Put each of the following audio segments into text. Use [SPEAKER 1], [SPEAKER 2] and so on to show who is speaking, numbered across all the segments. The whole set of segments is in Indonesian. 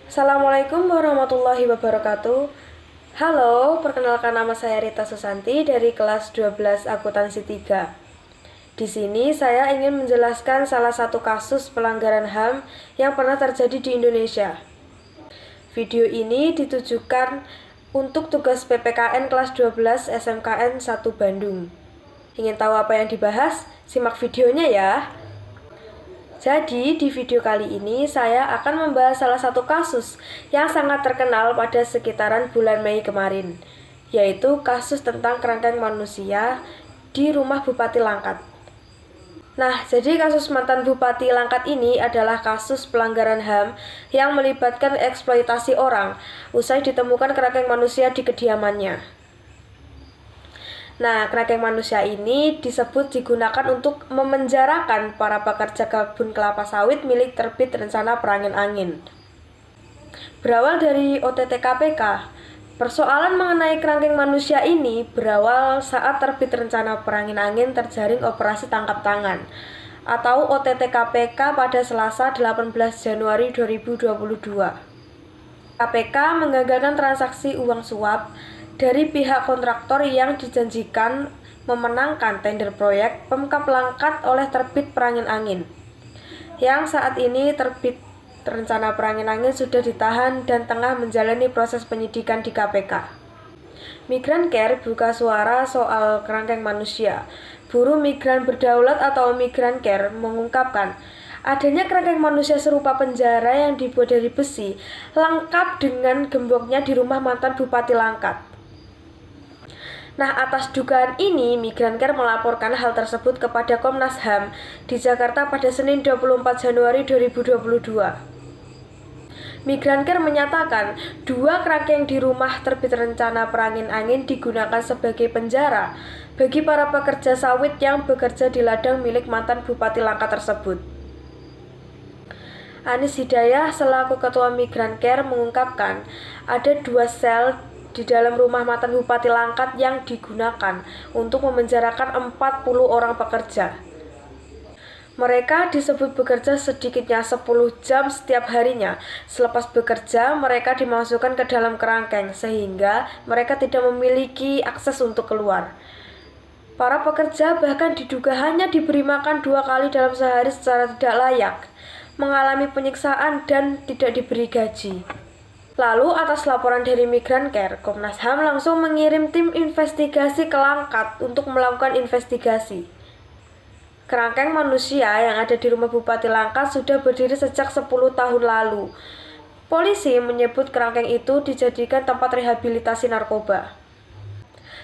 [SPEAKER 1] Assalamualaikum warahmatullahi wabarakatuh. Halo, perkenalkan nama saya Rita Susanti dari kelas 12 Akuntansi 3. Di sini saya ingin menjelaskan salah satu kasus pelanggaran HAM yang pernah terjadi di Indonesia. Video ini ditujukan untuk tugas PPKN kelas 12 SMKN 1 Bandung. Ingin tahu apa yang dibahas? Simak videonya ya. Jadi, di video kali ini saya akan membahas salah satu kasus yang sangat terkenal pada sekitaran bulan Mei kemarin, yaitu kasus tentang kerangkeng manusia di rumah Bupati Langkat. Nah, jadi kasus mantan Bupati Langkat ini adalah kasus pelanggaran HAM yang melibatkan eksploitasi orang usai ditemukan kerangkeng manusia di kediamannya. Nah, kerangkeng manusia ini disebut digunakan untuk memenjarakan para pekerja kebun kelapa sawit milik terbit rencana perangin angin. Berawal dari OTT KPK, persoalan mengenai kerangkeng manusia ini berawal saat terbit rencana perangin angin terjaring operasi tangkap tangan atau OTT KPK pada Selasa 18 Januari 2022. KPK menggagalkan transaksi uang suap dari pihak kontraktor yang dijanjikan memenangkan tender proyek Pemkab Langkat oleh terbit perangin angin, yang saat ini terbit rencana perangin angin sudah ditahan dan tengah menjalani proses penyidikan di KPK. Migrancare buka suara soal kerangkeng manusia. Buruh Migran Berdaulat atau Migrancare mengungkapkan adanya kerangkeng manusia serupa penjara yang dibuat dari besi, lengkap dengan gemboknya di rumah mantan Bupati Langkat. Nah, atas dugaan ini, Migrancare melaporkan hal tersebut kepada Komnas HAM di Jakarta pada Senin 24 Januari 2022. Migrancare menyatakan, dua kerangkeng di rumah terbit rencana perangin angin digunakan sebagai penjara bagi para pekerja sawit yang bekerja di ladang milik mantan Bupati Langkat tersebut. Anis Hidayah selaku Ketua Migrancare mengungkapkan, ada dua sel di dalam rumah mantan Bupati Langkat yang digunakan untuk memenjarakan 40 orang pekerja. Mereka disebut bekerja sedikitnya 10 jam setiap harinya. Selepas bekerja, mereka dimasukkan ke dalam kerangkeng sehingga mereka tidak memiliki akses untuk keluar. Para pekerja bahkan diduga hanya diberi makan 2 kali dalam sehari secara tidak layak, mengalami penyiksaan dan tidak diberi gaji. Lalu atas laporan dari Migrancare, Komnas HAM langsung mengirim tim investigasi ke Langkat untuk melakukan investigasi. Kerangkeng manusia yang ada di rumah Bupati Langkat sudah berdiri sejak 10 tahun lalu. Polisi menyebut kerangkeng itu dijadikan tempat rehabilitasi narkoba.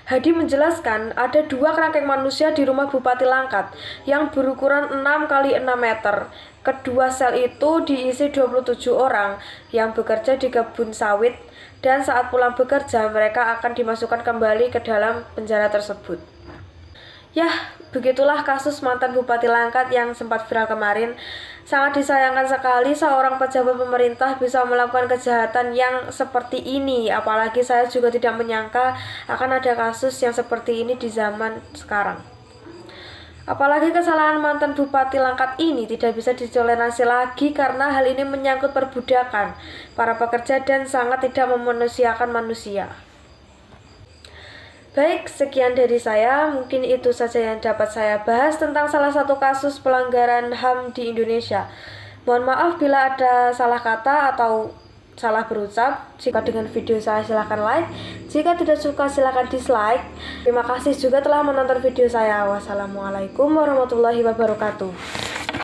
[SPEAKER 1] Hadi menjelaskan ada dua kerangkeng manusia di rumah Bupati Langkat yang berukuran 6 x 6 meter. Kedua sel itu diisi 27 orang yang bekerja di kebun sawit dan saat pulang bekerja mereka akan dimasukkan kembali ke dalam penjara tersebut. Yah, begitulah kasus mantan Bupati Langkat yang sempat viral kemarin. Sangat disayangkan sekali seorang pejabat pemerintah bisa melakukan kejahatan yang seperti ini. Apalagi saya juga tidak menyangka akan ada kasus yang seperti ini di zaman sekarang. Apalagi kesalahan mantan Bupati Langkat ini tidak bisa ditoleransi lagi karena hal ini menyangkut perbudakan para pekerja dan sangat tidak memanusiakan manusia. Baik, sekian dari saya. Mungkin itu saja yang dapat saya bahas tentang salah satu kasus pelanggaran HAM di Indonesia. Mohon maaf bila ada salah kata atau salah berucap. Jika dengan video saya silahkan like, jika tidak suka silahkan dislike. Terima kasih juga telah menonton video saya. Wassalamualaikum warahmatullahi wabarakatuh.